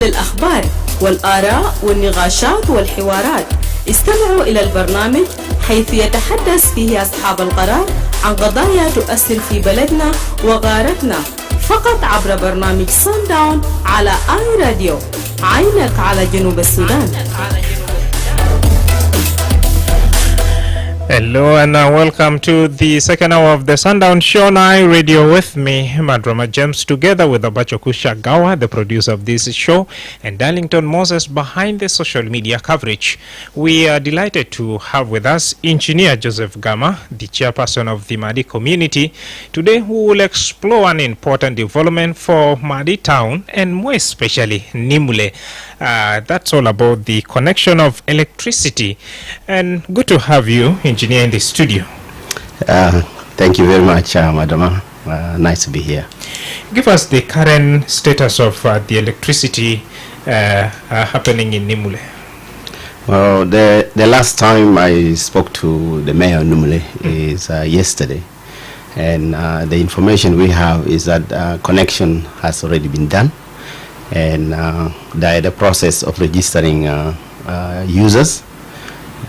الأخبار والآراء والنقاشات والحوارات. استمعوا إلى البرنامج حيث يتحدث فيه أصحاب القرار عن قضايا تؤثر في بلدنا وغارتنا، فقط عبر برنامج Sundown على آي راديو. عينك على جنوب السودان. Hello and welcome to the second hour of the Sundown Show on I Radio with me, Madrama James, together with Abachokusha Gawa, the producer of this show, and Darlington Moses behind the social media coverage. We are delighted to have with us Engineer Joseph Gama, the chairperson of the Madi community. Today we will explore an important development for Madi town and more especially Nimule. That's all about the connection of electricity. And good to have you, Engineer, in the studio. Thank you very much, Madrama. Nice to be here. Give us the current status of the electricity happening in Nimule. Well, the last time I spoke to the mayor of Nimule is yesterday. And the information we have is that connection has already been done. And they're in the process of registering users,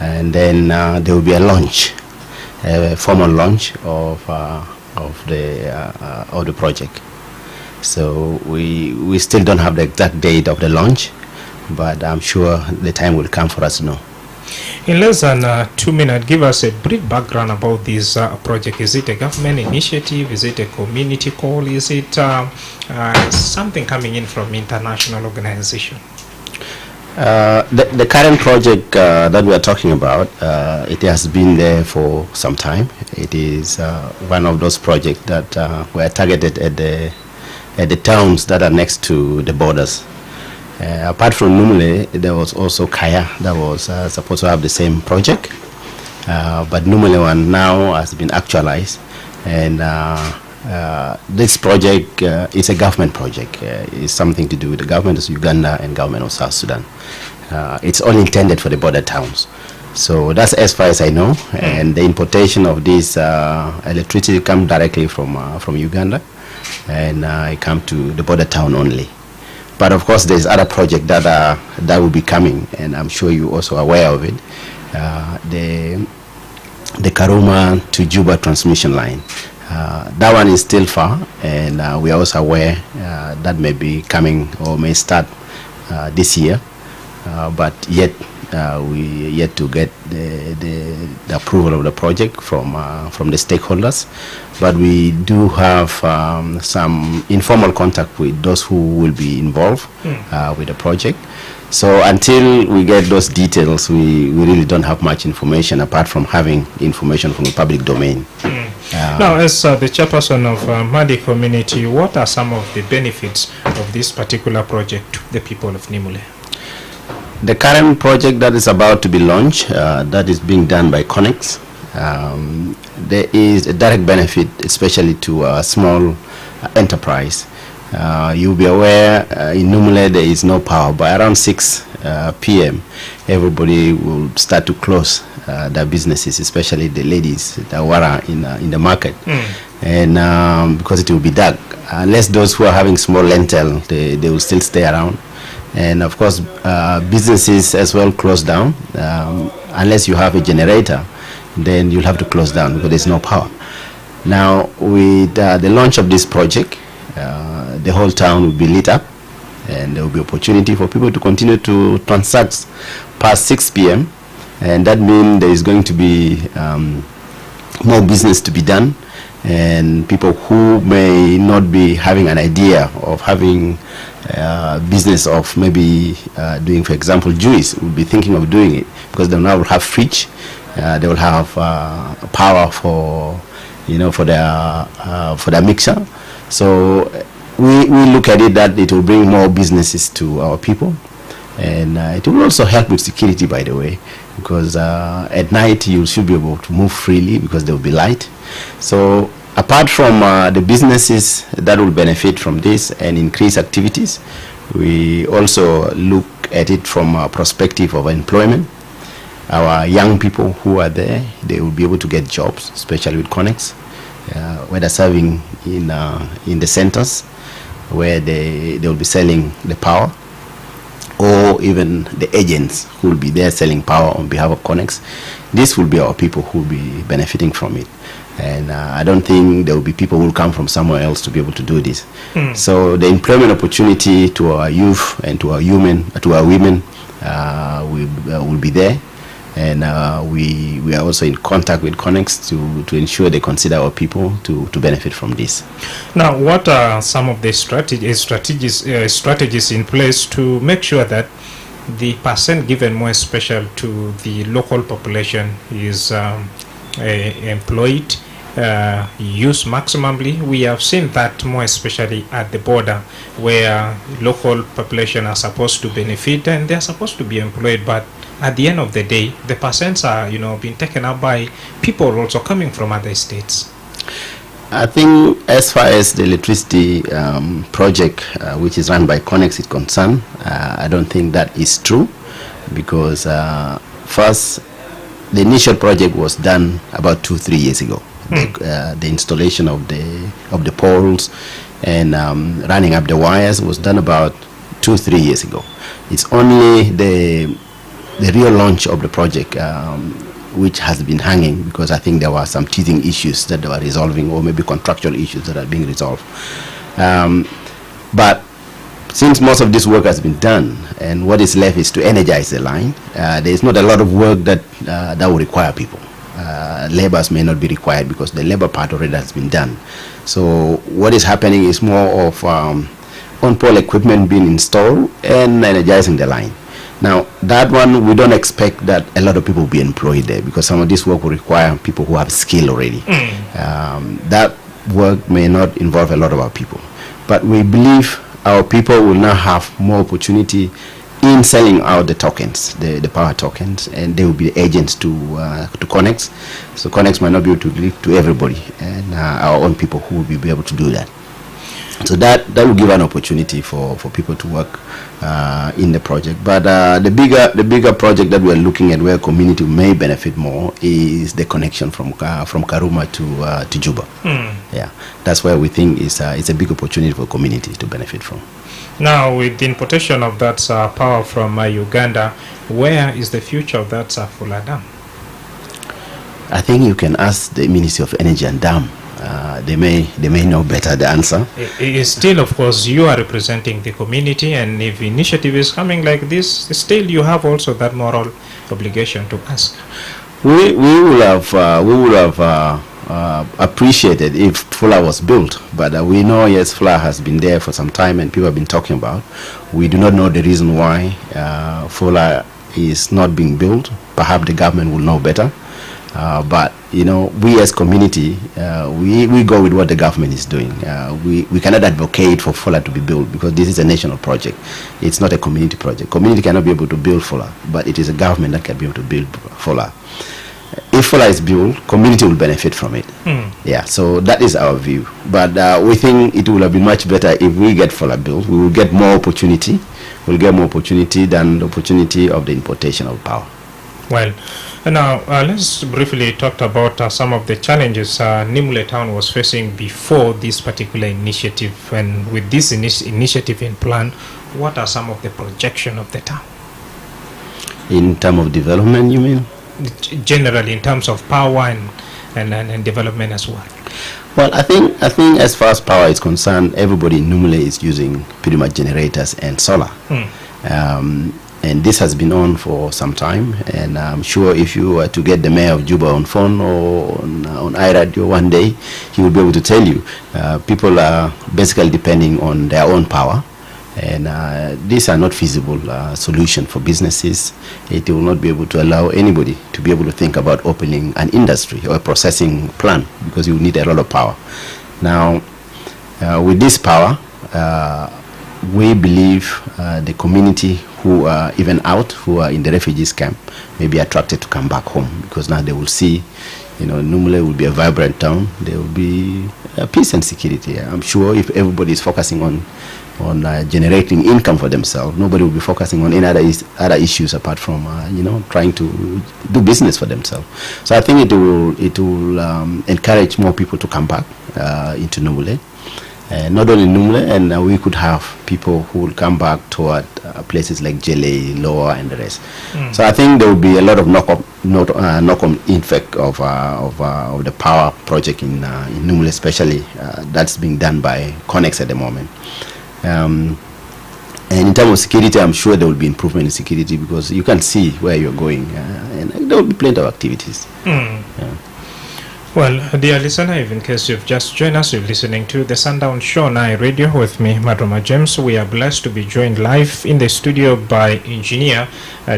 and then there will be a launch, a formal launch of the project. So we still don't have the exact date of the launch, but I'm sure the time will come for us to know. In less than 2 minutes, give us a brief background about this project. Is it a government initiative? Is it a community call? Is it something coming in from international organization? The current project that we are talking about, it has been there for some time. It is one of those projects that were targeted at the towns that are next to the borders. Apart from Numule, there was also Kaya that was supposed to have the same project, but Numule one now has been actualized, and this project is a government project. It's something to do with the government of Uganda and government of South Sudan. It's only intended for the border towns. So that's as far as I know, and the importation of this electricity comes directly from Uganda, and it comes to the border town only. But of course, there's other projects that will be coming, and I'm sure you're also aware of it. The Karuma to Juba transmission line. That one is still far, and we are also aware that may be coming or may start this year. But yet, we yet to get the approval of the project from the stakeholders. But we do have some informal contact with those who will be involved with the project. So until we get those details, we really don't have much information apart from having information from the public domain. Now, as the chairperson of Madi community, what are some of the benefits of this particular project to the people of Nimule? The current project that is about to be launched, that is being done by Connex, there is a direct benefit, especially to a small enterprise. You'll be aware in Numule there is no power. By around 6 p.m., everybody will start to close their businesses, especially the ladies that were in the market. And because it will be dark, unless those who are having small lentil, they will still stay around. And of course, businesses as well close down. Unless you have a generator, then you'll have to close down because there's no power. Now, with the launch of this project, the whole town will be lit up, and there will be opportunity for people to continue to transact past 6 p.m. And that means there is going to be more business to be done, and people who may not be having an idea of having business of maybe doing, for example, juice, will be thinking of doing it because they now will have fridge, they will have power for their mixer. So we look at it that it will bring more businesses to our people, and it will also help with security, by the way, because at night you should be able to move freely because there will be light. So apart from the businesses that will benefit from this and increase activities, we also look at it from a perspective of employment. Our young people who are there, they will be able to get jobs, especially with Connex, whether serving in the centers where they will be selling the power, or even the agents who will be there selling power on behalf of Connex, this will be our people who will be benefiting from it. And I don't think there will be people who will come from somewhere else to be able to do this. So the employment opportunity to our youth and to our women will be there. And we are also in contact with Connex to ensure they consider our people to benefit from this. Now, what are some of the strategies in place to make sure that the percent given more special to the local population is employed, used maximally? We have seen that more especially at the border, where local population are supposed to benefit and they are supposed to be employed, but at the end of the day, the percents are, being taken up by people also coming from other states. I think as far as the electricity project, which is run by Connex, is concerned, I don't think that is true, because first, the initial project was done about 2-3 years ago. The installation of the poles and running up the wires was done about 2-3 years ago. It's only the real launch of the project which has been hanging, because I think there were some teething issues that they were resolving, or maybe contractual issues that are being resolved. But since most of this work has been done, and what is left is to energize the line, there is not a lot of work that will require people. Labors may not be required because the labor part already has been done. So what is happening is more of on-pole equipment being installed and energizing the line. Now, that one, we don't expect that a lot of people will be employed there, because some of this work will require people who have skill already. That work may not involve a lot of our people. But we believe our people will now have more opportunity in selling out the tokens, the power tokens, and they will be agents to Connex. So Connex might not be able to give to everybody, and our own people who will be able to do that. So that will give an opportunity for people to work in the project. But the bigger project that we're looking at, where community may benefit more, is the connection from Karuma to Juba. Yeah, that's where we think it's a big opportunity for community to benefit from. Now, with the importation of that power from Uganda, where is the future of that Fuller Dam? I think you can ask the Ministry of Energy and Dam. They may know better the answer. Still, of course, you are representing the community, and if initiative is coming like this, still you have also that moral obligation to ask. We would have appreciated if Fuller was built, but we know, yes, Fuller has been there for some time and people have been talking about. We do not know the reason why Fuller is not being built. Perhaps the government will know better. But we as community, we go with what the government is doing. We cannot advocate for Fuller to be built, because this is a national project. It's not a community project. Community cannot be able to build Fuller, but it is a government that can be able to build Fuller. If Fuller is built, community will benefit from it. Yeah, so that is our view. But we think it will have been much better if we get Fuller built. We will get more opportunity. We'll get more opportunity than the opportunity of the importation of power. Well, now let's briefly talk about some of the challenges Nimule Town was facing before this particular initiative. And with this initiative in plan, what are some of the projection of the town? In terms of development, you mean? Generally, in terms of power and development as well. Well, I think as far as power is concerned, everybody in Numule is using pretty much generators and solar. And this has been on for some time, and I'm sure if you were to get the mayor of Juba on phone or on iRadio one day, he will be able to tell you people are basically depending on their own power, and these are not feasible solution for businesses. It will not be able to allow anybody to be able to think about opening an industry or a processing plant, because you need a lot of power. Now, with this power, we believe the community who are even out, who are in the refugees camp, may be attracted to come back home, because now they will see, Numule will be a vibrant town. There will be peace and security. I'm sure if everybody is focusing on generating income for themselves, nobody will be focusing on any other issues apart from trying to do business for themselves. So I think it will encourage more people to come back into Numule. not only Numle, and we could have people who will come back toward places like Jele, Lower, and the rest. So I think there will be a lot of knock-on effect of the power project in Numle, especially that's being done by Connex at the moment. And in terms of security, I'm sure there will be improvement in security because you can see where you're going, and there will be plenty of activities. Yeah. Well, dear listener, if in case you've just joined us, you're listening to the Sundown Show 9 Radio with me, Madrama James. We are blessed to be joined live in the studio by Engineer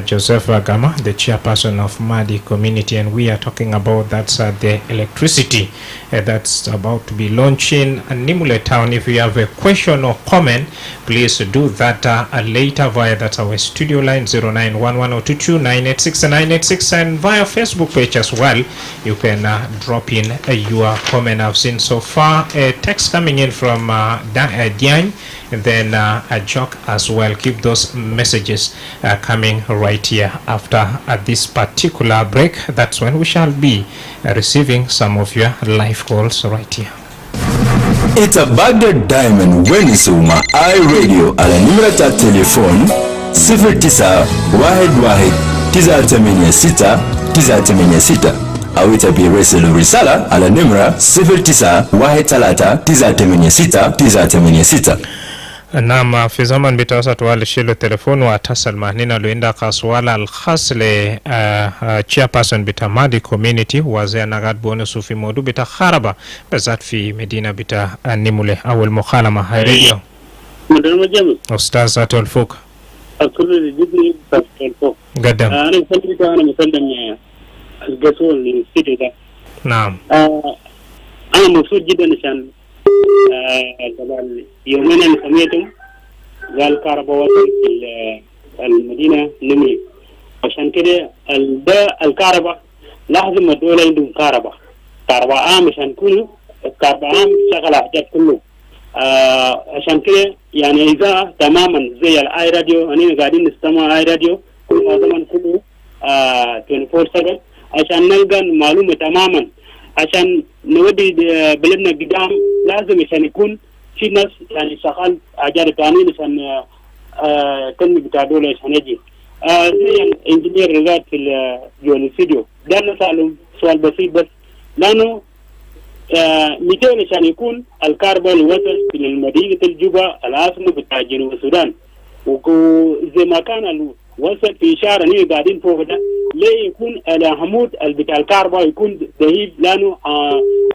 Joseph Gama, the chairperson of Madi Community, and we are talking about the electricity that's about to be launching in Nimule Town. If you have a question or comment, please do that later via our studio line 0911022986 and via Facebook page as well. You can drop in your comment. I've seen so far a text coming in from Diane, and then a joke as well. Keep those messages coming right here after this particular break. That's when we shall be receiving some of your live calls right here. It's a Baghdad Diamond Wenisuma iRadio على نمرة التليفون 0911-986-986 أو تبي رسل رسالة على نمرة 0913-986-986. نعم في زمن بتوسط والشيلو تليفون واتصل معنا لويندا قاسوالا الخاص ل chairperson بتا مادي كوميونيتي وزي نغاد بونسو في موضوع بتا خاربة بذات في مدينة بتا نيمولي أو المخالمة. هاي راديو مدرمة جميل أستاذ ذات الفوق أكرر الجدي ذات الفوق قدم. أنا مسلم القصول للسيدي ده. نعم. أنا مبسوط جدا عشان يومين سميتهم قال كهرباء وصل في المدينة نملي عشان كده الكهرباء لازم الدولة عندهم كهرباء عام عشان كله الكهرباء عام شغل حاجات كله عشان كده يعني إذا تماما زي الآي راديو أنا قاعدين نستمع آي راديو كل ما زمن كله 24/7 عشان نلقى معلومة تماما عشان نودي بلدنا قدام. لازم عشان يكون في ناس يعني شغال أجار قانون عشان كل بتاع دولة عشان يجي زي انجينير رجال في الجيولوجيا ده نسألهم سؤال بسيط بس لأنه 200 عشان يكون الكهرباء اللي وصل في المدينة الجوبة العاصمة بتاع جنوب السودان وزي ما كان وصل في إشارة نيجي قاعدين فوق ده ليه يكون الحمود بتاع الكهرباء يكون ذهيب لأنه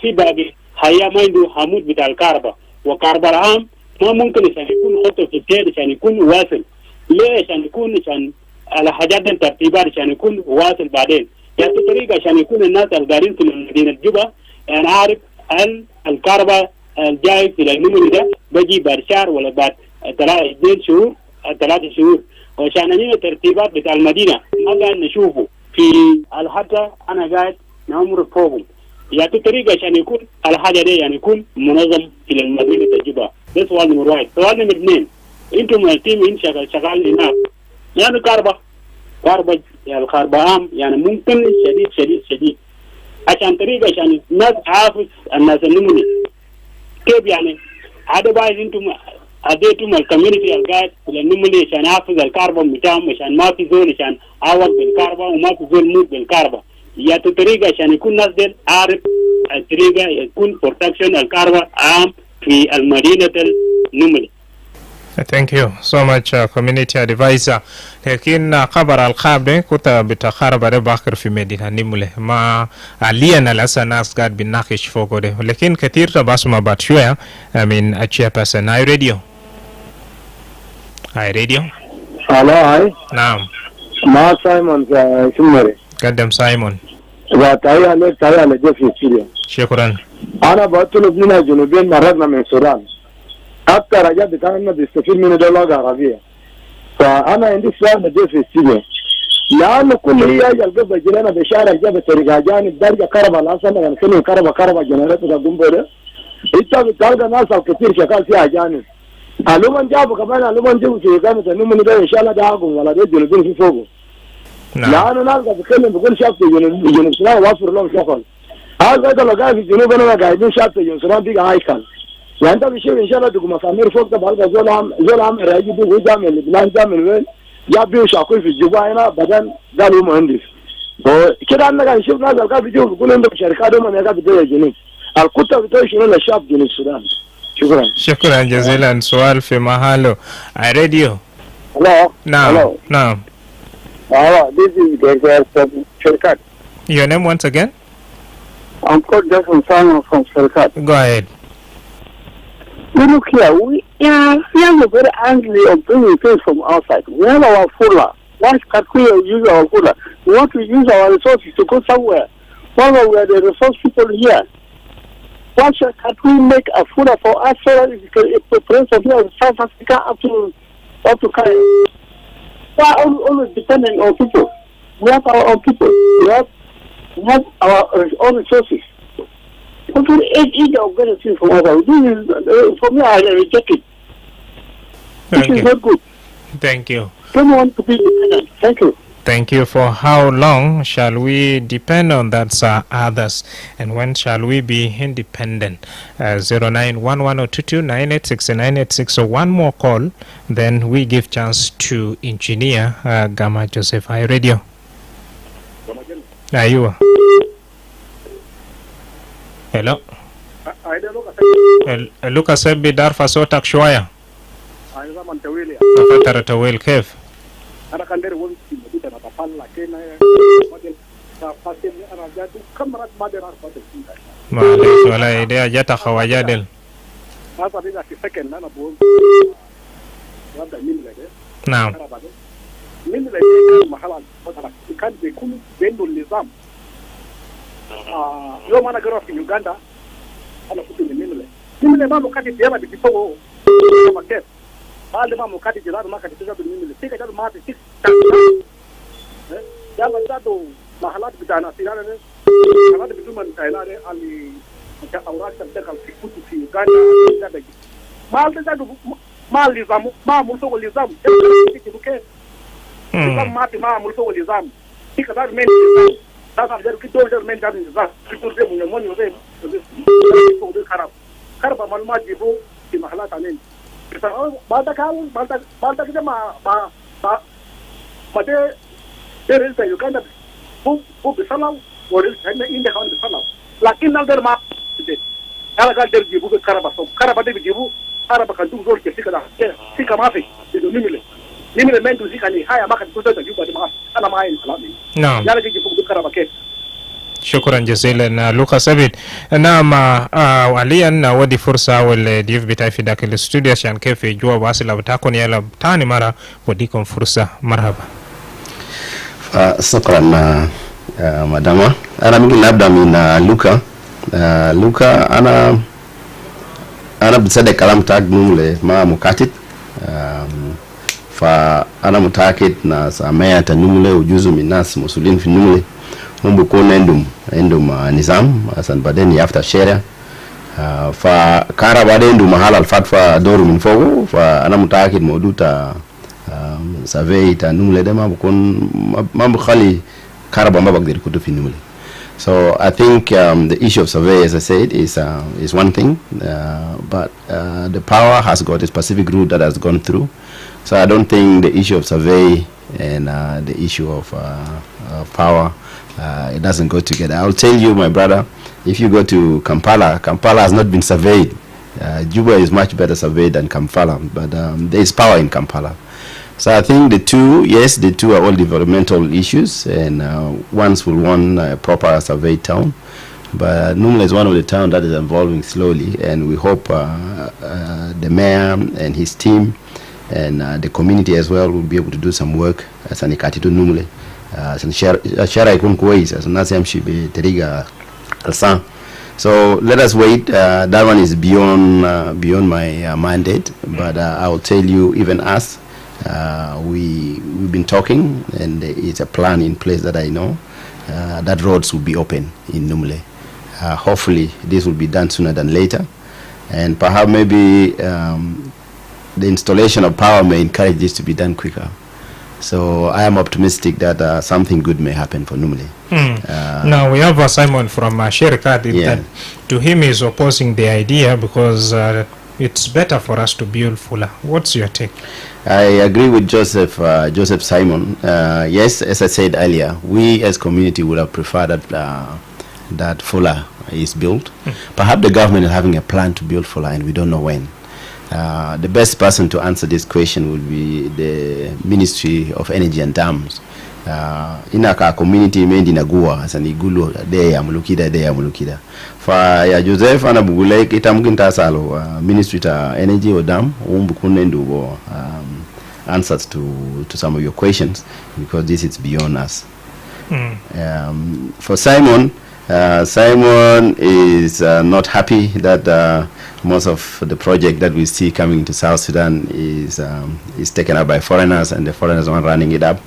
في باقي حياة ما عنده حمود بتاع الكهرباء وكهرباء العام ما ممكن عشان يكون خطه في التير عشان يكون واصل ليه عشان يكون عشان على حاجات ترتيبات عشان يكون واصل بعدين يعني طريقة عشان يكون الناس القاعدين في مدينة الجوبة يعني عارف هل الكهرباء الجاي في النمو ده بيجي بعد شهر ولا بعد 2 شهور 3 شهور وعشان نجي الترتيبات بتاع المدينة ما قاعد نشوفه في الحتى أنا قاعد نمر فوقهم يعني طريقة عشان يكون الحاجة دي يعني يكون منظم في المدينة الجوبة. ده سؤال نمبر 1. سؤال نمبر 2 انتم التيم ان شغال هناك يعني كهرباء يعني الكهرباء عام يعني ممكن شديد عشان طريقة عشان الناس عافظ الناس النموني كيف يعني هذا بايز انتم اديتم الكوميونتي القاعد للنموني عشان عافظ الكهرباء بتاعهم عشان ما في زول عشان عوض بالكهرباء وما في زول موت بالكهرباء يعني طريقة عشان يكون الناس ديل عارف الطريقة يكون بروتكشن الكهرباء عام في المدينة النموني. Thank you so much community advisor. لكن خبر الخاب كنت بتخرب على باكر في مدينة نيمولة ما علينا لسه ناس قاعد بنناقش فوق ده لكن كثير تباسم بعد شوية من أشياء بس هاي راديو هلا هاي نعم ما سايمون شمري قدم سايمون وتعي على جيفي سيريا شكرا. أنا بطلب من الجنوبيين مرقنا من السودان حتى رجال بتاعنا بيستفيد من دولة عربية فأنا عندي سؤال نجيب في السجن لأنه كل هي القبة جلنا بشارع جاب طريقة جانب درجة كهرباء الأصل يعني كل كهرباء جنريتور الجمبورة إنت بتلقى ناس كثير شغال فيها جانب علوم جابوا كمان علوم جابوا في إقامة إنه من ده إن شاء الله ده عقم ولا ده جنوبين في فوقه لأنه ناس بتكلم بقول شاب في جنوب السودان وافر لهم شغل هذا لو قاعد في الجنوب أنا قاعدين شاب في جنوب السودان بيجا هايكل يعني انت بشيء ان شاء الله تقوم مسامير فوق تبع زول عم راجي بيجي جامل بلان جامل وين جاب بيو شاكوي في الجبهه هنا بعدين قالوا مهندس كده عندنا قاعد نشوف ناس قاعد بيجوا بيقولوا عندهم شركات هم قاعد بيجوا الجنوب الكتب بتوع شنو للشعب جنوب السودان. شكرا جزيلا. سؤال في محله. راديو. Hello. نعم. Hello. نعم. Hello. This is Gabriel from Shirkat. Your name once again? I'm called Jason Simon from Shirkat. Go ahead. Look here, we are very angry of bringing things from outside. We have our fuller. Why can't we use our fuller? We want to use our resources to go somewhere. Why we are the resource people here? Why can't we make a fuller for us so that it can press from here in South Africa up to Kenya? Why are we always depending on people? We have our own people. We have our own resources. Because each of getting things from outside. This is, for me, I reject it. This is not good. Thank you. Don't want to be dependent. Thank you. Thank you. For how long shall we depend on that others, and when shall we be independent? 091122986986. So one more call, then we give chance to engineer Gama Joseph. Hi, radio. Are you? Hello. Lucas Sebi Darfa Sotak Shwaya. Nafatara Tawil Kef. Malaysia wala idea jata khawajadel. Naam. Yo mana garo fi Uganda ana kutu ni mimile mama kati diaba bipo market bali mama kati jilado makati tuja mimile sika jado mati sik yalla jado mahalat bitana sirana ne mahalat bituman tainare ali ka awrat tabdal fi kutu fi Uganda jado mal jado mal lizamu ma mulso lizamu kibuke lizamu mati ma mulso lizamu sika jado men sasa ndio kidogo men ndani za kidogo mwenye mwenye wewe ndio karaba maluma jibu ki mahala tanin sasa baada kile made there is Uganda bu bisala wala tena inde hawan bisala lakini ndio ma ala gal der jibu karaba de jibu karaba kan du zor ke sika mafi ndio nimile mendu zika ni haya maka tutoza juba de ma ana mai alami naam yale jibu karaba ke. شكرا جزيلا لوكاس أبيد. نعم حاليا ودي فرصة والضيوف بتاعي في داخل الاستوديو عشان كيف يجوا واصل بتاعكم يلا تاني مرة وديكم فرصة. مرحبا. شكرا مداما. أنا ممكن نبدأ من لوكا. أنا بتصدق كلام تاعك نملة ما مكاتب. فأنا متأكد ناس أمية نملة وجزء من الناس مسؤولين في نملة بكون عندهم نظام عشان بعدين يفتح شارع فكارا بعدين عندهم محل الفتوى دور من فوق فأنا متأكد موضوع سافي تنملة ده ما بخلي كارا ما بقدر يكتب في نملة. So I think the issue of survey, as I said, is one thing, but the power has got a specific route that has gone through. So I don't think the issue of survey and the issue of power it doesn't go together. I'll tell you, my brother, if you go to Kampala has not been surveyed. Juba is much better surveyed than Kampala, but there is power in Kampala. So I think the two are all developmental issues, and once will want a proper surveyed town. But Numla is one of the towns that is evolving slowly, and we hope the mayor and his team and the community as well will be able to do some work as an ikatitu Numle. Shara ikun kuwais as nasem shibe teriga alsan. So let us wait. That one is beyond my mandate, but I will tell you, even us, we've been talking, and it's a plan in place that I know that roads will be open in Numle. Hopefully, this will be done sooner than later, and perhaps maybe the installation of power may encourage this to be done quicker. So I am optimistic that something good may happen for Numule. Now we have Simon from Sherika. That to him is opposing the idea because it's better for us to build Fula. What's your take? I agree with Joseph Simon. Yes, as I said earlier, we as community would have preferred that Fula is built. Perhaps the government is having a plan to build Fula and we don't know when. The best person to answer this question would be the Ministry of Energy and Dams. In our community, made in Agua, as an Igulu, they are Mulukida. For Joseph and Abulek, Itamginta Salo, Ministry of Energy or Dam, Umbukunendu, answers to some of your questions, because this is beyond us. For Simon, Simon is not happy that most of the project that we see coming to South Sudan is taken up by foreigners, and the foreigners are running it up.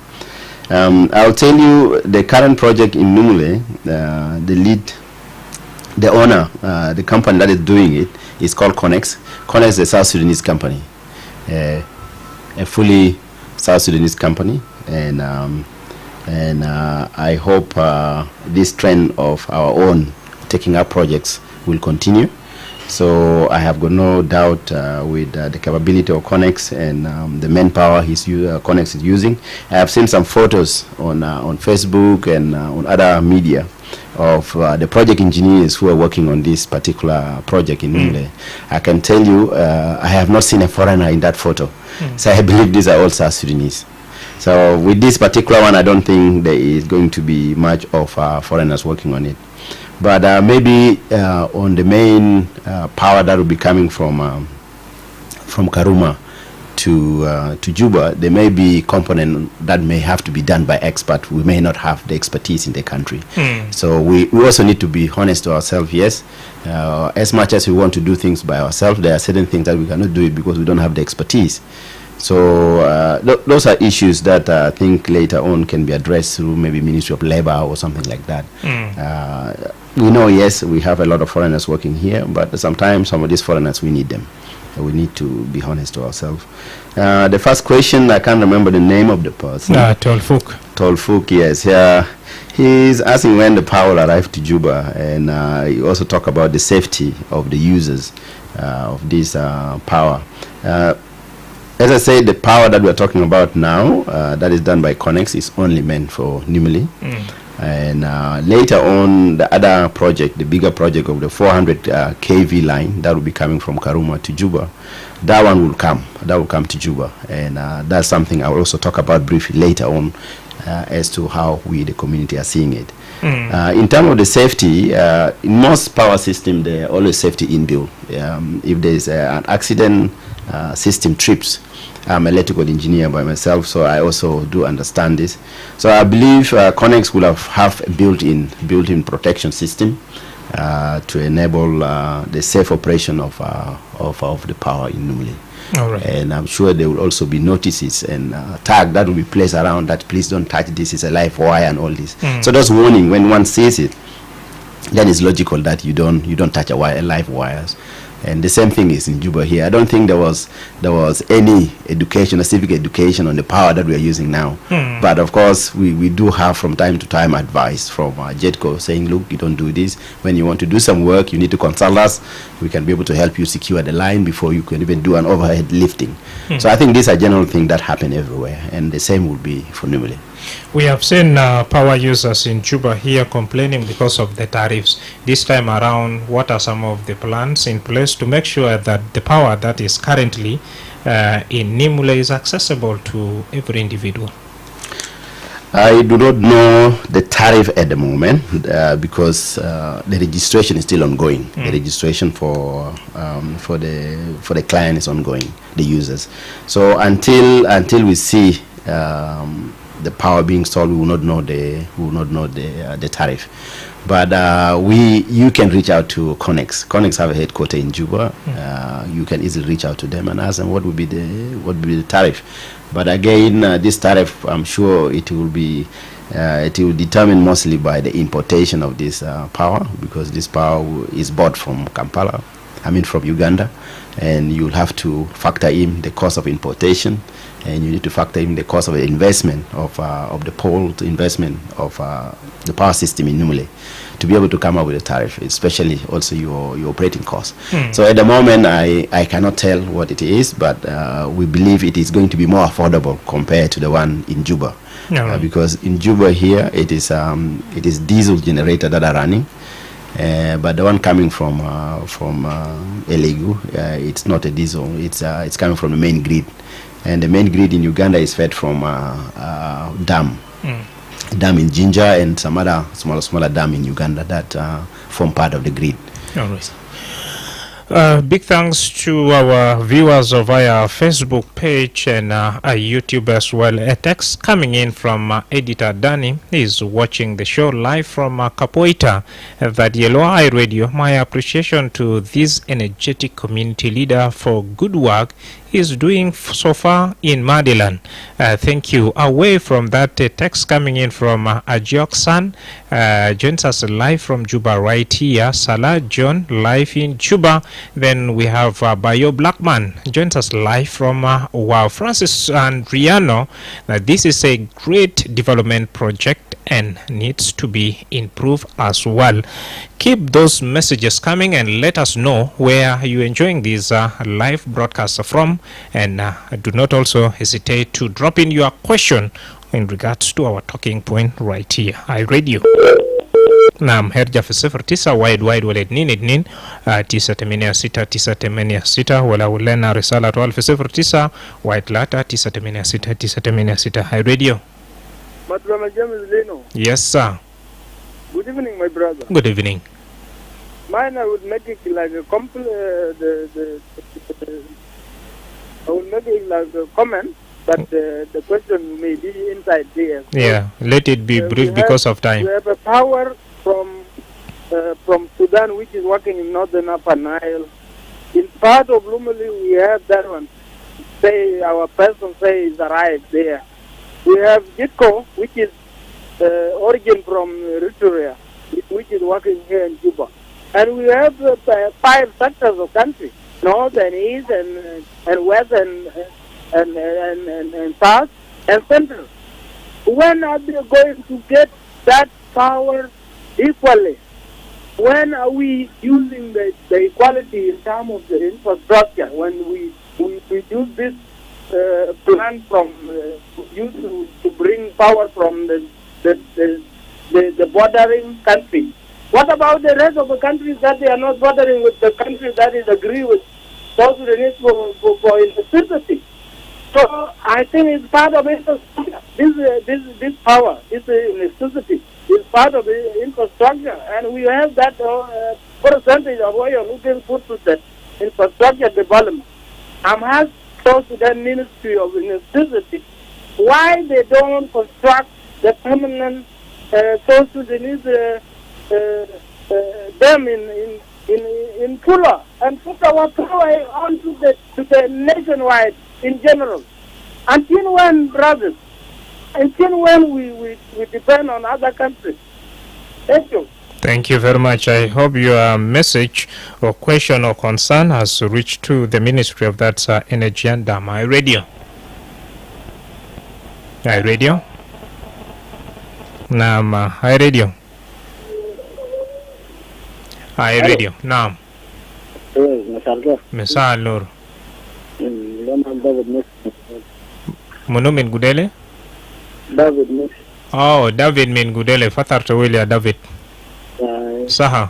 I'll tell you the current project in Numule, the owner, the company that is doing it is called Connex. Connex is a South Sudanese company, a fully South Sudanese company, and I hope this trend of our own taking up projects will continue. So I have got no doubt with the capability of Connex and the manpower Connex is using. I have seen some photos on Facebook and on other media of the project engineers who are working on this particular project in Nimle. I can tell you, I have not seen a foreigner in that photo. So I believe these are all South Sudanese. So with this particular one, I don't think there is going to be much of foreigners working on it. But maybe on the main power that will be coming from Karuma to Juba, there may be component that may have to be done by experts. We may not have the expertise in the country. So we also need to be honest to ourselves. Yes, as much as we want to do things by ourselves, there are certain things that we cannot do it because we don't have the expertise. So those are issues that I think later on can be addressed through maybe Ministry of Labor or something like that. We know, yes, we have a lot of foreigners working here, but sometimes some of these foreigners, we need them. We need to be honest to ourselves. The first question, I can't remember the name of the person. Tolfuk. Tolfuk, yes. He's asking when the power will arrive to Juba, and he also talk about the safety of the users of this power. As I said, the power that we're talking about now, that is done by Connex, is only meant for Nimili. And later on, the other project, the bigger project of the 400 kV line that will be coming from Karuma to Juba, that one will come. That will come to Juba. And that's something I will also talk about briefly later on as to how we, the community, are seeing it. In terms of the safety, in most power systems, there are always safety inbuilt. If there's an accident, system trips. I'm an electrical engineer by myself, so I also do understand this. So I believe Connex will have a built-in protection system to enable the safe operation of the power in Numili. Right. And I'm sure there will also be notices and tag that will be placed around that, please don't touch this, it's a live wire and all this. So those warning, when one sees it, then it's logical that you don't touch live wires. And the same thing is in Juba here. I don't think there was any education, a civic education on the power that we are using now. But of course, we do have from time to time advice from JETCO saying, look, you don't do this. When you want to do some work, you need to consult us. We can be able to help you secure the line before you can even do an overhead lifting. So I think these are general things that happen everywhere. And the same will be for Numile. We have seen power users in Juba here complaining because of the tariffs. This time around, what are some of the plans in place to make sure that the power that is currently in Nimule is accessible to every individual? I do not know the tariff at the moment because the registration is still ongoing. The registration for the client is ongoing, the users. So until we see the power being sold, we will not know the tariff. But you can reach out to Connex. Connex have a headquarters in Juba. You can easily reach out to them and ask them what would be the tariff. But again, this tariff, I'm sure it will be determined mostly by the importation of this power, because this power is bought from Kampala. from Uganda, and you'll have to factor in the cost of importation, and you need to factor in the cost of the investment of the pole, the investment of the power system in Numile, to be able to come up with a tariff, especially also your operating costs. So at the moment, I cannot tell what it is, but we believe it is going to be more affordable compared to the one in Juba. Because in Juba here, it is diesel generator that are running, but the one coming from Elegu, it's not a diesel. It's coming from the main grid, and the main grid in Uganda is fed from dam in Ginger and some other smaller dam in Uganda that form part of the grid. All right. Big thanks to our viewers via our Facebook page and our YouTube as well. A text coming in from editor Danny. He's watching the show live from Capoeira, that Yellow Eye Radio. My appreciation to this energetic community leader for good work is doing so far in Madilan. Thank you. Away from that, text coming in from Ajiok San, joins us live from Juba right here. Salah John live in Juba. Then we have Bayo Blackman joins us live from Wow. Francis and Riano. This is a great development project and needs to be improved as well. Keep those messages coming and let us know where you're enjoying these live broadcasts from, and do not also hesitate to drop in your question in regards to our talking point right here. I read you. Naam, herja fi 09 wide wale 22 986 wala ulena risala tu 09 wide lata 986. I radio. Madrama James Lino. Yes, sir. Good evening, my brother. Good evening. Mine, I would make it like a I would make it like a comment, but the question may be inside there. Yeah, let it be brief because of time. We have a power from Sudan, which is working in northern Upper Nile. In part of Lumali, we have that one. Say our person is arrived there. We have Jitko, which is origin from Eritrea, which is working here in Juba. And we have 5 sectors of country: north and east and west and south and central. When are they going to get that power equally? When are we using the equality in terms of the infrastructure? When we use this plan from used to bring power from the bordering country. What about the rest of the countries that they are not bordering with the country that is agree with South Sudanese for electricity? So I think it's part of infrastructure. This power, this electricity, is part of the infrastructure, and we have that percentage of oil who can put to the infrastructure development. I'm asked South Sudan Ministry of Electricity why they don't construct the permanent South Sudanese dam in Pula and put our power onto the nationwide in general. Until when, brothers? Until when we depend on other countries? Thank you. Thank you very much. I hope your message or question or concern has reached to the Ministry of that Energy and Dam. I radio. Naam, I radio. Naam. Misal Nur. Munu min Gudele? David Miss. Oh, David min Gudele. Fatar to William David. Saha.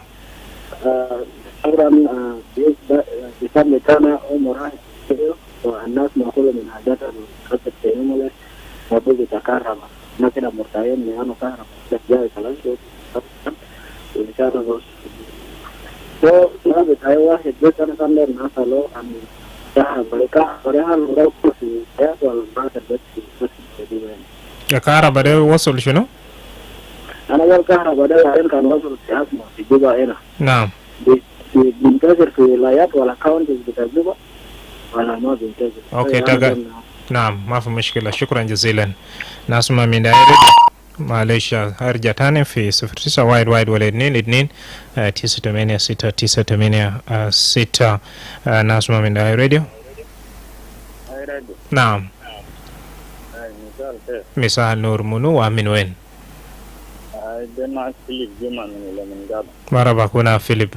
Program Isamekana Omora والناس معقولة من عاداتها وخطة تيمولة وبوجي تكهرباء مثلا مرتاحين لأنه كهرباء جاي كلام شو وإنشاء الرص هذا هاي واحد بس أنا كان لي الناس له أن كهرباء بريها لو في حياة ولا ما تبدأ يا كهرباء ده وصل شنو؟ أنا قال كهرباء ده كان وصل سياسة في جوبا هنا. نعم. بينتشر في ولايات ولا كاونتيز بتاع جوبا ولا ما بينتشر. أوكي تاجا. نعم ما في مشكلة. شكرا جزيلا. ناسما من دايرة معلش هرجع تاني في 09 وايد وايد ولا 2 9 6 9 8 6 ناسمة من داي راديو. نعم. مساء النور، منو ومن وين؟ جماعة فيليب جمعة من الأمنجاب. مرحبا كنا فيليب.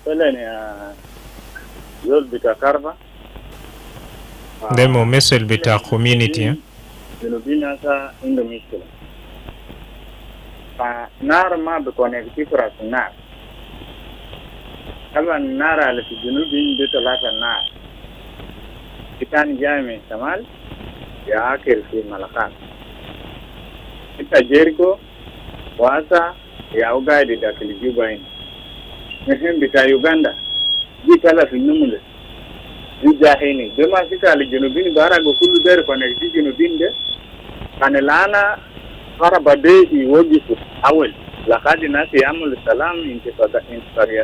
فلان يول بتاع كارفا. ده ممثل بتاع كوميونيتي. جنوبين هذا عنده مشكلة. فنار ما بكونكتي فرس النار. طبعا النار اللي في جنوبين دي ثلاثة نار. كان جاي من الشمال يأكل في ملكان. kita Jericho wasa ya ugaidi da kilijuba ini bita Uganda jikala finumule jahini dema sikali junubini barago kullu der connecti junubin de kanelana farabade iwojifu awel lakadi nasi amul salam intifada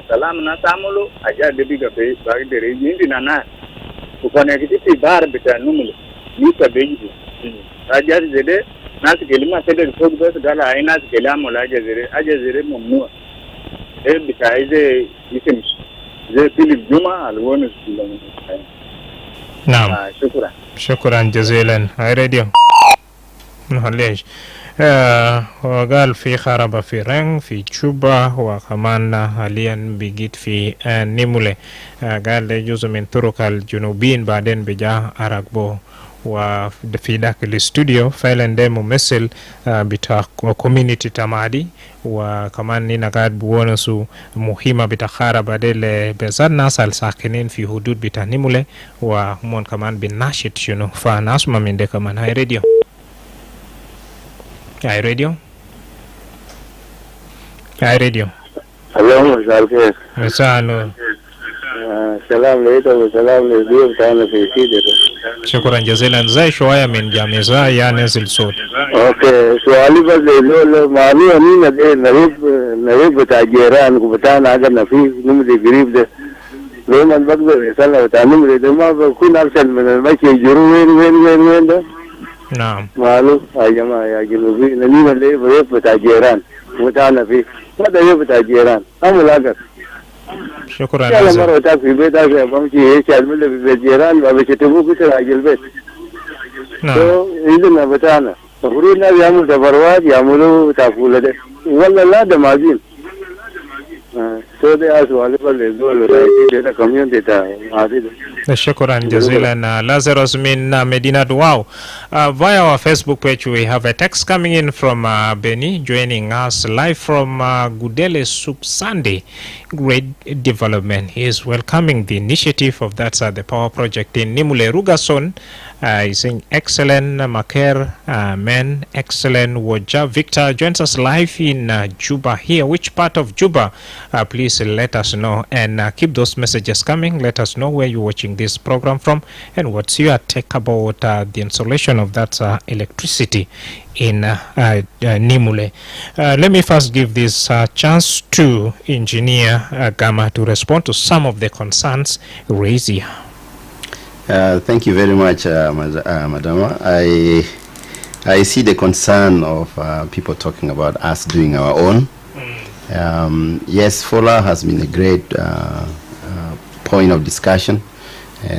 salam na tamulu aja debiga be bagdere yindi nana ku connecti ti bar bita numule ni tabeji aja zede nasi kelima sede fogdo gala ai nasi kelama la ajazire mumnua bita ize isim زي فيليب جمعة الونس نعم. شكرا شكرا جزيلا. هاي راديو معليش وقال في خرابة في رنگ في جوبا وكمان حاليا بيجيت في نيمولي. قال ده جزء من طرق الجنوبين بعدين بجا أراكبو وفي ذاك الاستوديو فعلا ده ممثل بتاع كوميونيتي تمادي وكمان نينا قاعد بونسو مهمة بتاع خاربة دي لبزاد ناس الساكنين في حدود بتاع نيمولي وهم كمان بناشط شنو فناس ما من ده كمان. هاي راديو هاي راديو هاي راديو الو مساء الخير. مساء النور. سلام ليك وسلام للضيوف تاعنا في سيدر. شكرا جزيلا. زي شوية من جامعة يا نزل صوت. اوكي سؤالي بس لو معلومة مين ده نريب بتاع جيران وبتاعنا اجر نفيس نمدي قريب ده لو ما بقدر يسألنا بتاع نمدي ده ما بكون أحسن من المشي يجروا وين ده. نعم. معلوم يا جماعة يا جنوبيين نينا اللي بتاع جيران وبتاعنا فيه ما ده بتاع جيران أمل أجر. شكرا يلا جزيلا. مرة تاك في بيت أجر بمشي هيك أعمل في بيت جيران بشتبوه كتير أجل البيت. نعم. إذن بتاعنا المفروض الناس يعملوا تبروات يعملوا تاكولا ده ولا لا ده مازين. ده سؤالي بس للدول ده كميونتي تاعي عادي. شكرا جزيلا. Lazarus من مدينة واو. Via our Facebook page we have a text coming in from Benny joining us live from Gudele Soup Sunday. Great development. He is welcoming the initiative of the power project in Nimule Rugason. He's saying excellent. Maker men excellent. Woja Victor joins us live in Juba here. Which part of Juba? Please let us know and keep those messages coming. Let us know where you're watching this program from and what's your take about the installation of that electricity in Nimule. Let me first give this chance to Engineer Gama to respond to some of the concerns raised here. Thank you very much, Madrama. I see the concern of people talking about us doing our own. Yes, Fola has been a great point of discussion,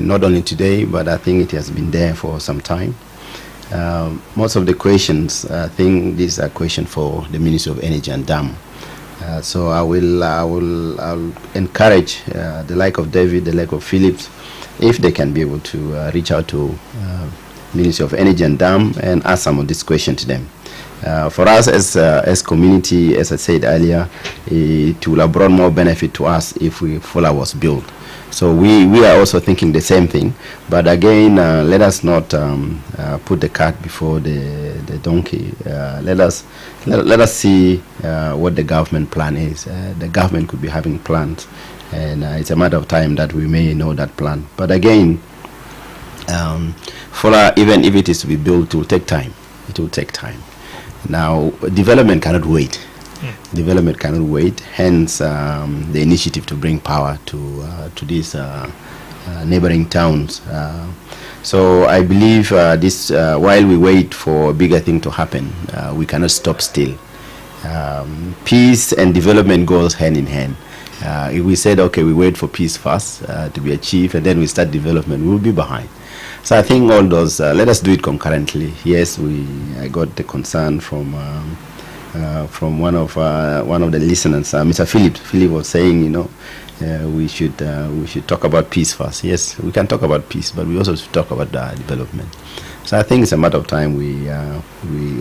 not only today, but I think it has been there for some time. Most of the questions, I think these are questions for the Ministry of Energy and Dam. So I'll encourage the like of David, the like of Phillips, if they can be able to reach out to Ministry of Energy and Dam and ask some of this question to them. For us as community, as I said earlier, it will have brought more benefit to us if Fola was built. So we are also thinking the same thing, but again, let us not put the cart before the donkey. Let us see what the government plan is. The government could be having plans, and it's a matter of time that we may know that plan. But again, Fola, even if it is to be built, it will take time. It will take time. Now, development cannot wait. Development cannot wait. Hence, the initiative to bring power to this neighboring towns. So I believe this, while we wait for a bigger thing to happen, we cannot stop still. Peace and development goes hand in hand. If we said, okay, we wait for peace first to be achieved, and then we start development, we will be behind. So I think all those, let us do it concurrently. Yes, I got the concern from one of the listeners, Mr. Philip. Philip was saying, we should talk about peace first. Yes, we can talk about peace, but we also should talk about development. So I think it's a matter of time we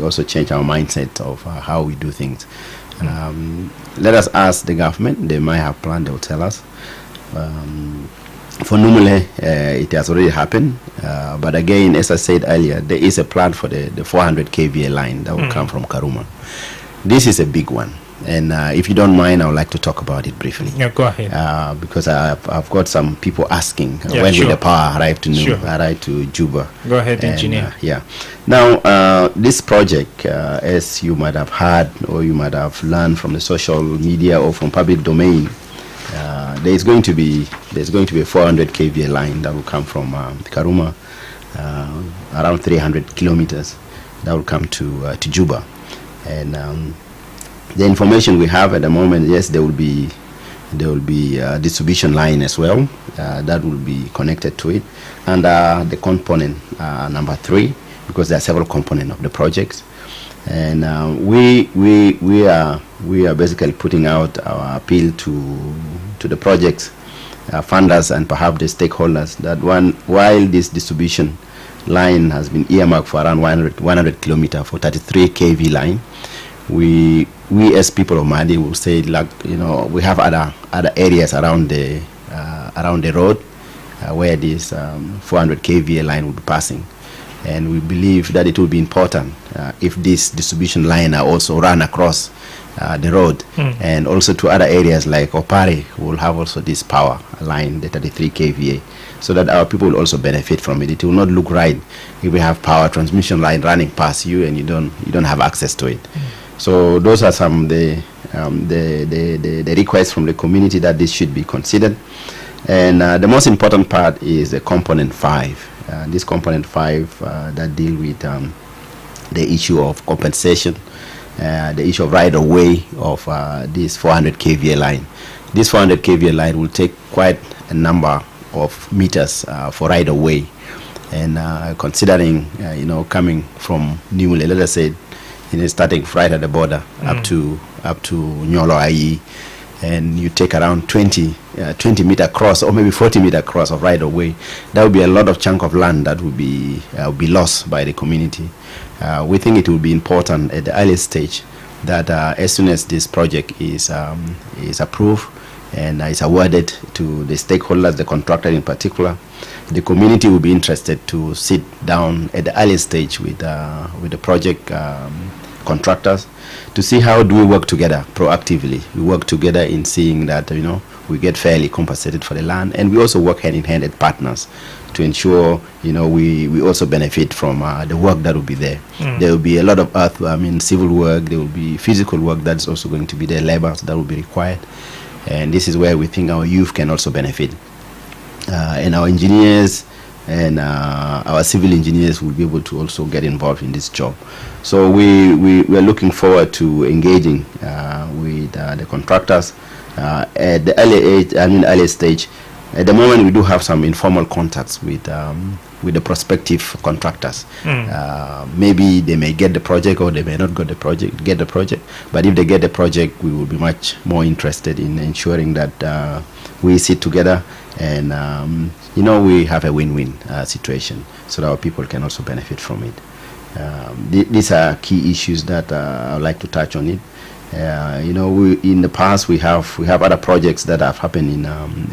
also change our mindset of how we do things. Let us ask the government. They might have planned. They will tell us. For Numule, it has already happened. But again, as I said earlier, there is a plan for the 400 kVA line that will come from Karuma. This is a big one. And if you don't mind, I would like to talk about it briefly. Yeah, go ahead. Because I've got some people asking when sure. will the power arrive to Sure. to Juba. Go ahead, engineer. Yeah. Now, this project, as you might have heard or you might have learned from the social media or from public domain, there's going to be a 400 kVA line that will come from Karuma, around 300 kilometers. That will come to Juba, and the information we have at the moment, yes, there will be a distribution line as well that will be connected to it, and the component number 3, because there are several components of the projects, and we are basically putting out our appeal to the projects funders and perhaps the stakeholders that while this distribution line has been earmarked for around 100 kilometers for 33 kV line, we as people of Madi will say, like, we have other areas around the road where this 400 kVA line will be passing, and we believe that it will be important if this distribution line are also run across the road, and also to other areas like Opare will have also this power line, the 33 kVA, so that our people will also benefit from it. It will not look right if we have power transmission line running past you and you don't have access to it. So those are some of the requests from the community that this should be considered. And the most important part is the component 5. This component 5 that deal with the issue of compensation, the issue of right-of-way of this 400 kVA line. This 400 kVA line will take quite a number of meters for right-of-way. And considering, coming from Nimule, let us say, starting right at the border up to Nyolo IE, and you take around 20 meter cross or maybe 40 meter cross of right of way, that would be a lot of chunk of land that would be lost by the community. We think it will be important at the early stage that as soon as this project is approved and is awarded to the stakeholders, the contractor in particular, the community will be interested to sit down at the early stage with the project contractors to see how do we work together proactively. We work together in seeing that we get fairly compensated for the land, and we also work hand in hand as partners to ensure we also benefit from the work that will be there. There will be a lot of civil work. There will be physical work that's also going to be there, labors that will be required, and this is where we think our youth can also benefit. And our engineers and our civil engineers will be able to also get involved in this job. So we are looking forward to engaging with the contractors at the early stage. At the moment, we do have some informal contacts with the prospective contractors. Maybe they may get the project or they may not get the project. But if they get the project, we will be much more interested in ensuring that we sit together and we have a win-win situation so that our people can also benefit from it. These are key issues that I would like to touch on it. In the past we have other projects that have happened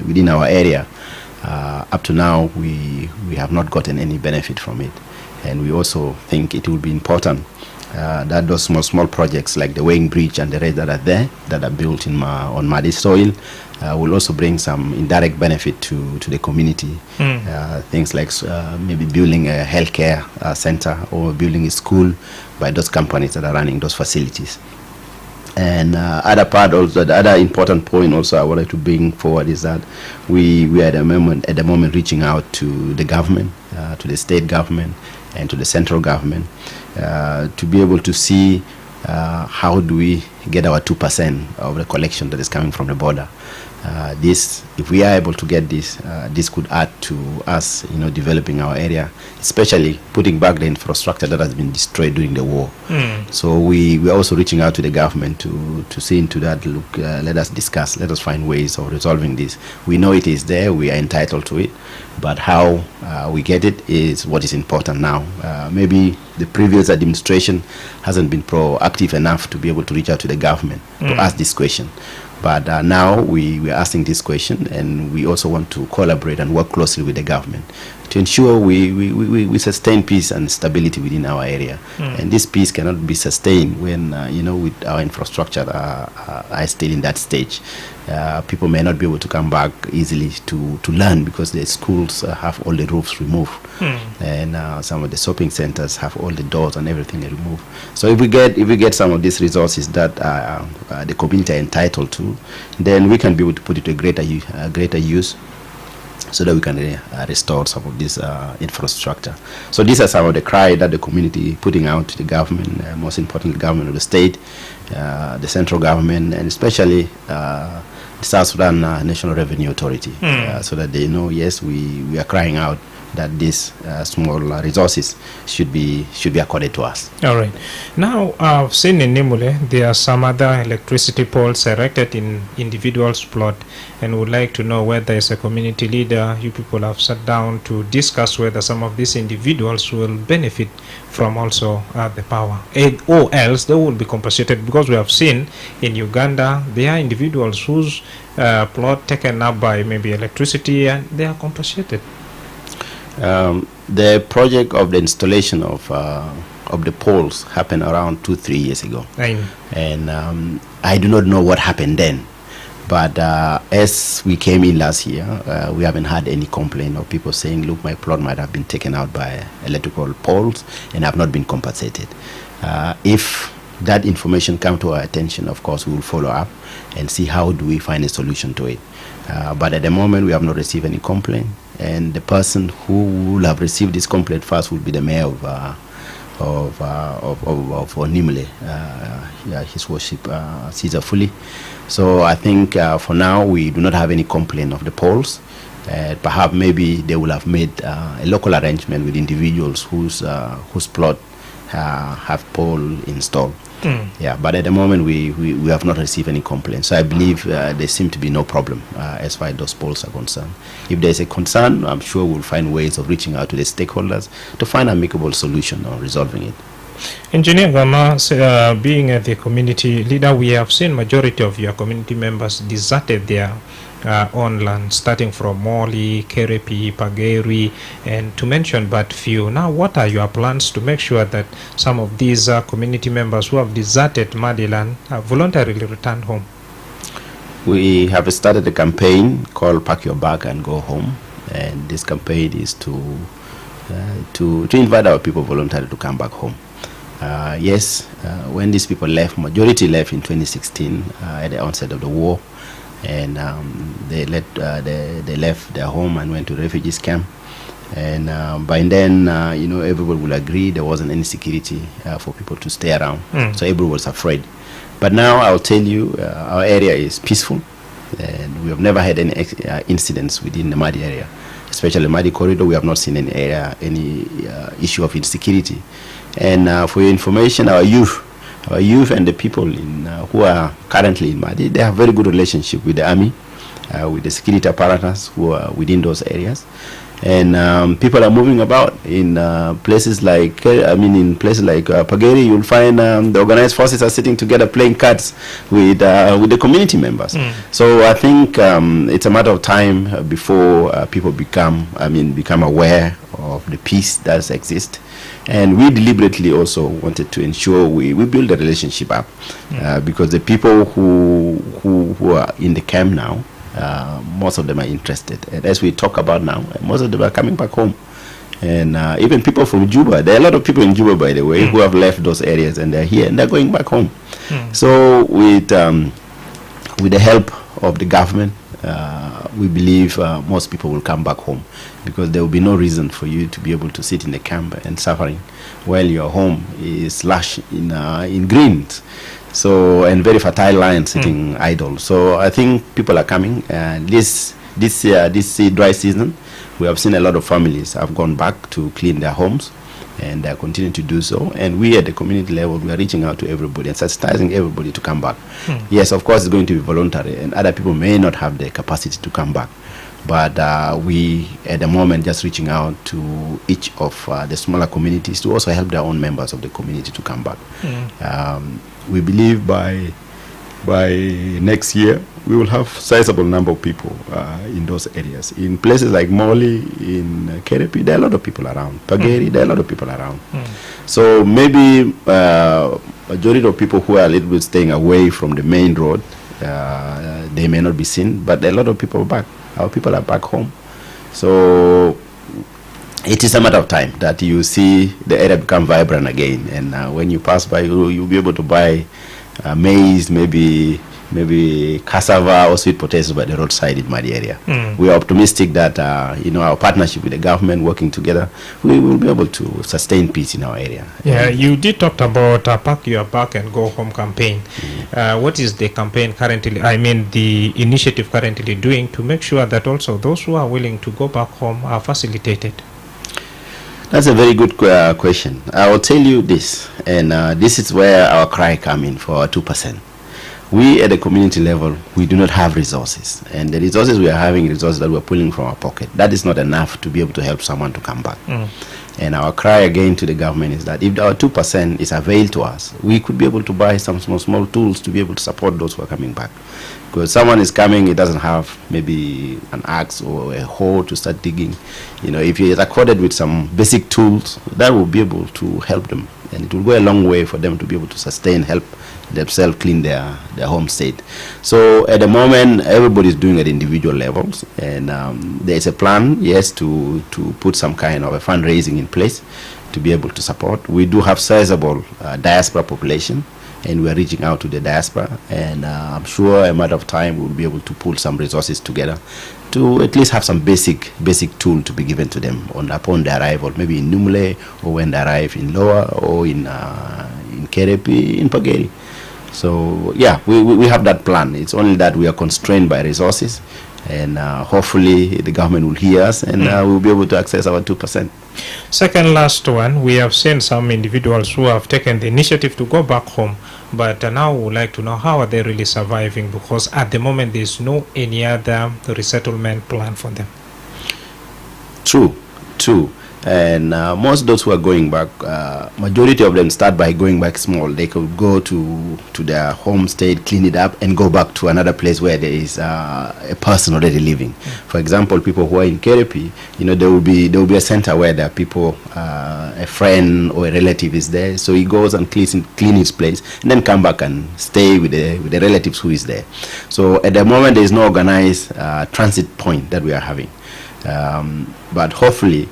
within our area. Up to now we have not gotten any benefit from it, and we also think it will be important that those small projects like the weighing bridge and the rest that are there that are built on Madi soil will also bring some indirect benefit to the community. Things like maybe building a healthcare center or building a school by those companies that are running those facilities. And other part also, the other important point also I wanted to bring forward is that we are at the moment reaching out to the government, to the state government, and to the central government to be able to see how do we get our 2% of the collection that is coming from the border. This, if we are able to get this, this could add to us, developing our area, especially putting back the infrastructure that has been destroyed during the war. So we are also reaching out to the government to see into that. Look, let us discuss, let us find ways of resolving this. We know it is there, we are entitled to it, but how we get it is what is important now. Maybe the previous administration hasn't been proactive enough to be able to reach out to the government to ask this question. But now we are asking this question, and we also want to collaborate and work closely with the government to ensure we sustain peace and stability within our area. And this peace cannot be sustained when, with our infrastructure are still in that stage. People may not be able to come back easily to learn because the schools have all the roofs removed. And some of the shopping centers have all the doors and everything removed. So if we get some of these resources that the community are entitled to, then we can be able to put it to a greater use, so that we can restore some of this infrastructure. So these are some of the cry that the community putting out to the government, most importantly the government of the state, the central government, and especially the South Sudan National Revenue Authority, so that they know, yes, we are crying out that these small resources should be accorded to us. All right. Now, I've seen in Nimule there are some other electricity poles erected in individuals' plot, and would like to know whether as a community leader you people have sat down to discuss whether some of these individuals will benefit from also the power, or else they will be compensated, because we have seen in Uganda there are individuals whose plot taken up by maybe electricity and they are compensated. The project of the installation of the poles happened around 2-3 years ago, and I do not know what happened then. But as we came in last year, we haven't had any complaint of people saying, "Look, my plot might have been taken out by electrical poles and have not been compensated." If that information comes to our attention, of course, we will follow up and see how do we find a solution to it. But at the moment, we have not received any complaint. And the person who will have received this complaint first will be the mayor of Onimle, His Worship Caesar Fully. So I think for now we do not have any complaint of the polls. Perhaps maybe they will have made a local arrangement with individuals whose plot have pole installed. Yeah, but at the moment we have not received any complaints. So I believe there seems to be no problem as far as those poles are concerned. If there is a concern, I'm sure we'll find ways of reaching out to the stakeholders to find an amicable solution on resolving it. Engineer Gama, being the community leader, we have seen majority of your community members deserted their on land, starting from Moli, Kerepi, Pageri, and to mention but few. Now, what are your plans to make sure that some of these community members who have deserted Madiland have voluntarily returned home? We have started a campaign called Pack Your Bag and Go Home, and this campaign is to invite our people voluntarily to come back home. Yes, when these people left, majority left in 2016 at the onset of the war, and they left their home and went to refugees camp. And by then, everybody will agree there wasn't any security for people to stay around, so everybody was afraid. But now I'll tell you, our area is peaceful, and we have never had any incidents within the Madi area, especially the Madi corridor. We have not seen any issue of insecurity. And for your information, our youth and the people who are currently in Madi, they have very good relationship with the army, with the security apparatus who are within those areas. And people are moving about in places like Pageri. You'll find the organized forces are sitting together playing cards with the community members. So I think it's a matter of time before people become aware of the peace that exists. And we deliberately also wanted to ensure we build a relationship up, because the people who are in the camp now, most of them are interested, and as we talk about now, most of them are coming back home. And even people from Juba, there are a lot of people in Juba, by the way, who have left those areas and they're here and they're going back home. So with the help of the government, we believe most people will come back home, because there will be no reason for you to be able to sit in the camp and suffering while your home is lush in greens, so, and very fertile land sitting idle. So I think people are coming. This dry season, we have seen a lot of families have gone back to clean their homes, and they are continuing to do so. And we at the community level, we are reaching out to everybody and sensitizing everybody to come back. Yes, of course, it's going to be voluntary, and other people may not have the capacity to come back. But we, at the moment, just reaching out to each of the smaller communities to also help their own members of the community to come back. We believe by next year, we will have sizable number of people in those areas. In places like Moli, in Kerepi, there are a lot of people around. Pageri, there are a lot of people around. So maybe majority of people who are a little bit staying away from the main road, they may not be seen, but a lot of people are back. Our people are back home. So it is a matter of time that you see the area become vibrant again. And when you pass by, you'll be able to buy maize, maybe cassava or sweet potatoes by the roadside in my area. We are optimistic that our partnership with the government, working together, we will be able to sustain peace in our area. Yeah, you did talk about Pack Your Back and Go Home campaign. What is the campaign currently, the initiative currently doing to make sure that also those who are willing to go back home are facilitated? That's a very good question. I will tell you this, and this is where our cry comes in for our 2%. We at the community level, we do not have resources, and the resources we are having, resources that we're pulling from our pocket. That is not enough to be able to help someone to come back. And our cry again to the government is that if our 2% is availed to us, we could be able to buy some small tools to be able to support those who are coming back. Because someone is coming, he doesn't have maybe an axe or a hoe to start digging. If he is accorded with some basic tools, that will be able to help them, and it will go a long way for them to be able to sustain, help themselves clean their home state. So at the moment, everybody is doing at individual levels, and there is a plan, yes, to put some kind of a fundraising in place to be able to support. We do have sizable diaspora population, and we are reaching out to the diaspora, and I'm sure a matter of time we'll be able to pull some resources together to at least have some basic tool to be given to them upon their arrival, maybe in Numule, or when they arrive in Lower, or in Kerepi, in Pageri. So yeah, we have that plan. It's only that we are constrained by resources, and hopefully the government will hear us, and we'll be able to access our 2%. Second last one, we have seen some individuals who have taken the initiative to go back home, but now we would like to know how are they really surviving, because at the moment there's no any other resettlement plan for them. True. And most of those who are going back, majority of them start by going back small. They could go to their home state, clean it up, and go back to another place where there is a person already living. For example, people who are in Kerepi, there will be a center where there are people, a friend or a relative is there, so he goes and clean his place, and then come back and stay with the relatives who is there. So at the moment, there is no organized transit point that we are having. But hopefully,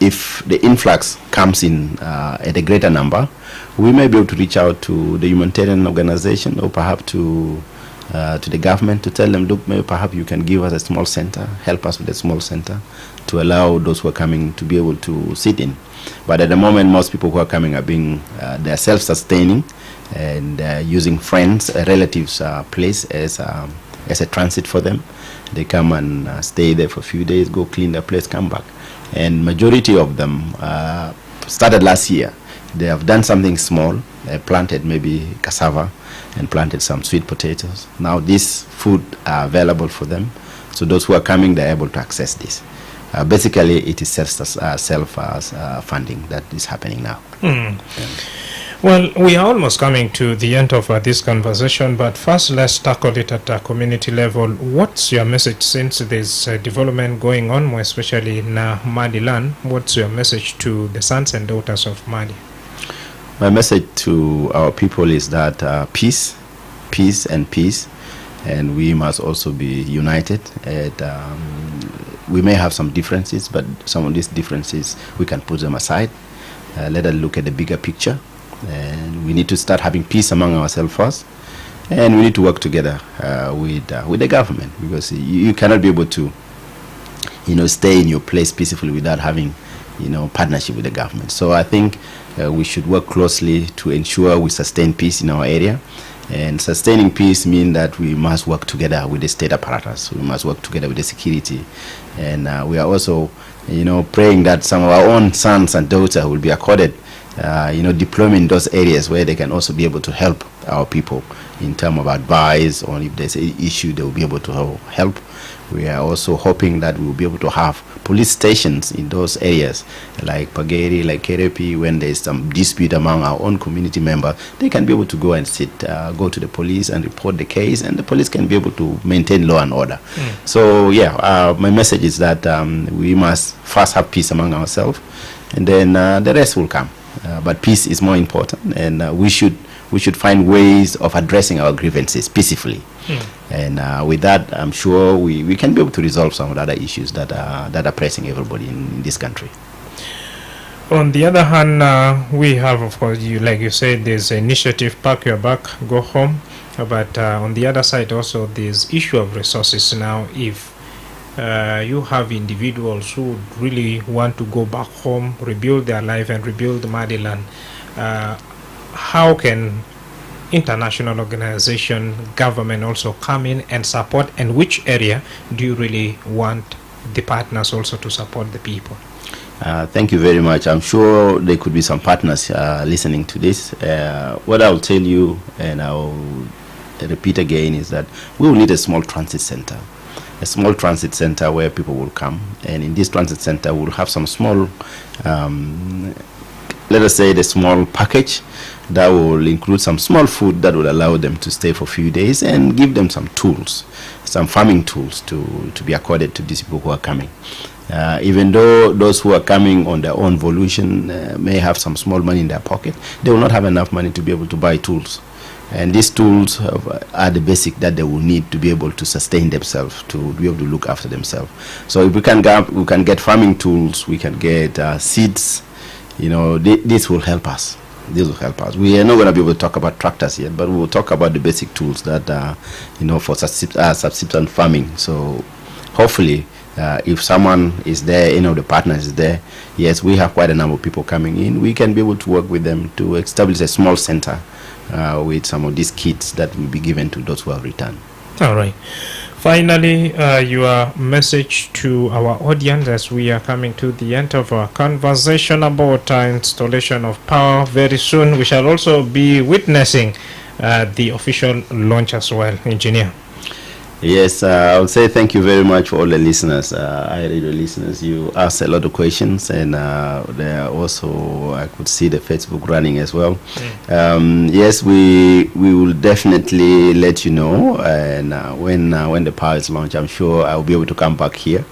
if the influx comes in at a greater number, we may be able to reach out to the humanitarian organization, or perhaps to the government, to tell them, look, maybe perhaps you can give us a small center, help us with a small center to allow those who are coming to be able to sit in. But at the moment, most people who are coming are they're self-sustaining, and using friends, relatives' place as a transit for them. They come and stay there for a few days, go clean their place, come back. And majority of them started last year. They have done something small. They planted maybe cassava and planted some sweet potatoes. Now this food are available for them. So those who are coming, they're able to access this. Basically, it is self-funding that is happening now. Well, we are almost coming to the end of this conversation, but first let's tackle it at a community level. What's your message, since there's development going on, more especially in Madi land? What's your message to the sons and daughters of Madi? My message to our people is that peace, and we must also be united. We may have some differences, but some of these differences, we can put them aside. Let us look at the bigger picture. And we need to start having peace among ourselves first. And we need to work together with the government, because you cannot be able to, stay in your place peacefully without having, partnership with the government. So I think we should work closely to ensure we sustain peace in our area. And sustaining peace means that we must work together with the state apparatus. We must work together with the security. And we are also, praying that some of our own sons and daughters will be accorded, deployment in those areas where they can also be able to help our people in terms of advice, or if there's an issue, they will be able to help. We are also hoping that we will be able to have police stations in those areas, like Pageri, like Kerepi. When there's some dispute among our own community members, they can be able to go and go to the police and report the case, and the police can be able to maintain law and order. So, my message is that we must first have peace among ourselves, and then the rest will come. But peace is more important, and we should find ways of addressing our grievances peacefully. And with that, I'm sure we can be able to resolve some of the other issues that are pressing everybody in this country. On the other hand, we have, of course, like you said, there's an initiative, Pack Your Bag, Go Home. But on the other side also, there's issue of resources now. If you have individuals who really want to go back home, rebuild their life and rebuild Madiland, how can international organization, government also come in and support, and which area do you really want the partners also to support the people? Thank you very much. I'm sure there could be some partners listening to this. What I'll tell you, and I'll repeat again, is that we will need a small transit center. A small transit center where people will come, and in this transit center we'll have some small, let us say, the small package that will include some small food that will allow them to stay for a few days, and give them some tools, some farming tools to be accorded to these people who are coming. Even though those who are coming on their own volition may have some small money in their pocket, they will not have enough money to be able to buy tools. And these tools are the basic that they will need to be able to sustain themselves, to be able to look after themselves. So if we can get farming tools, we can get seeds. This will help us. This will help us. We are not going to be able to talk about tractors yet, but we will talk about the basic tools that for subsistence farming. So hopefully, if someone is there, the partners is there, yes, we have quite a number of people coming in. We can be able to work with them to establish a small center with some of these kits that will be given to those who have returned. All right. Finally, your message to our audience as we are coming to the end of our conversation about installation of power. Very soon we shall also be witnessing the official launch as well, Engineer. Yes, I would say thank you very much for all the listeners, iRadio listeners. You asked a lot of questions, and there are also, I could see the Facebook running as well. Yes, we will definitely let you know, and when the power is launched, I'm sure I'll be able to come back here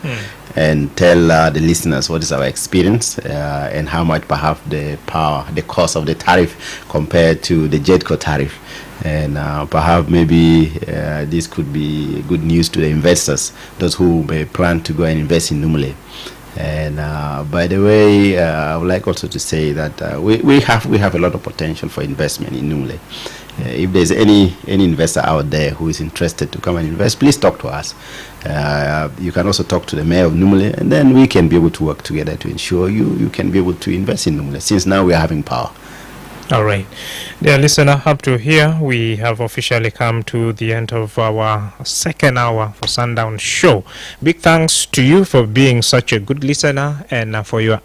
and tell the listeners what is our experience and how much perhaps the cost of the tariff compared to the JEDCO tariff. And perhaps maybe this could be good news to the investors, those who may plan to go and invest in Numule. And by the way, I would like also to say that we have a lot of potential for investment in Numule. If there's any investor out there who is interested to come and invest, please talk to us. You can also talk to the mayor of Numule, and then we can be able to work together to ensure you can be able to invest in Numule, since now we are having power. All right. Dear listener, up to here, we have officially come to the end of our second hour for Sundown Show. Big thanks to you for being such a good listener and for your